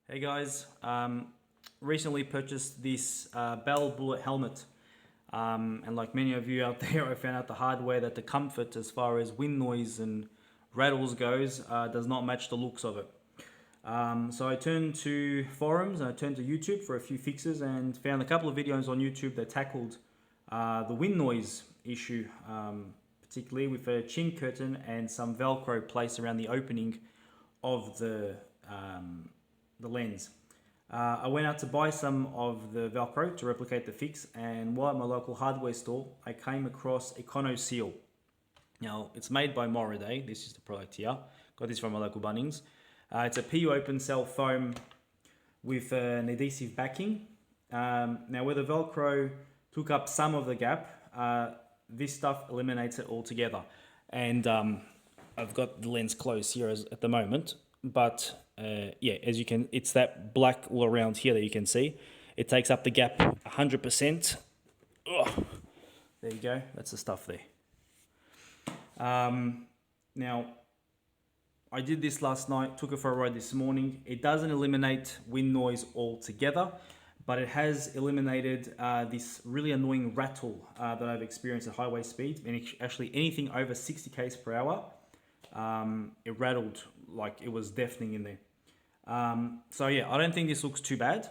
Hey guys, recently purchased this Bell Bullitt helmet, and like many of you out there, I found out the hard way that the comfort as far as wind noise and rattles goes does not match the looks of it. So I turned to forums and I turned to YouTube for a few fixes and found a couple of videos on YouTube that tackled the wind noise issue, particularly with a chin curtain and some Velcro placed around the opening of the lens. I went out to buy some of the Velcro to replicate the fix, and while at my local hardware store, I came across Econo Seal. Now, it's made by Moraday. This is the product here. Got this from my local Bunnings. It's a PU open cell foam with an adhesive backing. Now, where the Velcro took up some of the gap, this stuff eliminates it altogether. And I've got the lens closed here at the moment, but yeah, as you can, it's that black all around here that you can see. It takes up the gap 100%. Oh, there you go. That's the stuff there. Now, I did this last night, took it for a ride this morning. It doesn't eliminate wind noise altogether, but it has eliminated this really annoying rattle that I've experienced at highway speeds. And actually anything over 60 k's per hour, it rattled like it was deafening in there. So yeah, I don't think this looks too bad.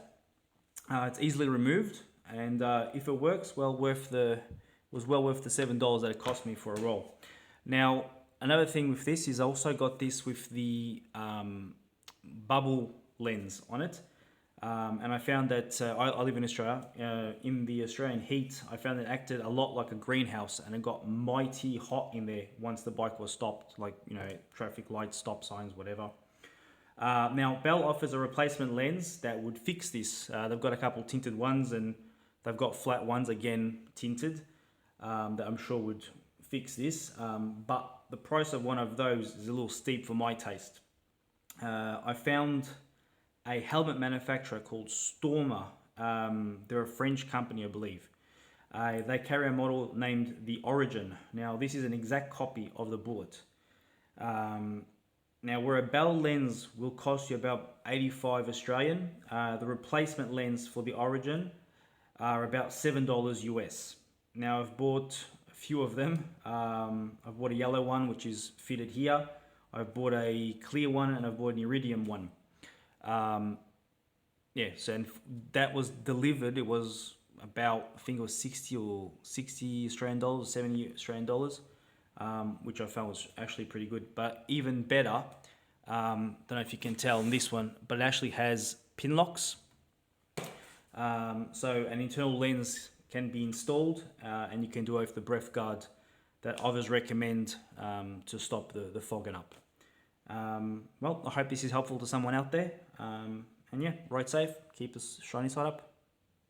It's easily removed, and if it works, was well worth the $7 that it cost me for a roll. Now, another thing with this is I also got this with the bubble lens on it, and I found that I live in Australia. In the Australian heat, I found it acted a lot like a greenhouse, and it got mighty hot in there once the bike was stopped, like traffic lights, stop signs, whatever. Now, Bell offers a replacement lens that would fix this. They've got a couple tinted ones, and they've got flat ones, again tinted, that I'm sure would fix this. But the price of one of those is a little steep for my taste. I found a helmet manufacturer called Stormer. They're a French company, I believe. They carry a model named the Origin. Now, this is an exact copy of the Bullitt. Now, where a Bell lens will cost you about 85 Australian, the replacement lens for the Origin are about $7 US. Now, I've bought a few of them. I've bought a yellow one, which is fitted here. I've bought a clear one, and I've bought an iridium one. Yeah, so and that was delivered. It was about, I think it was 60 Australian dollars, 70 Australian dollars. Which I found was actually pretty good. But even better, don't know if you can tell in this one, but it actually has pin locks. So an internal lens can be installed, and you can do it with the breath guard that others recommend to stop the fogging up. Well, I hope this is helpful to someone out there. And yeah, ride safe, keep the shiny side up.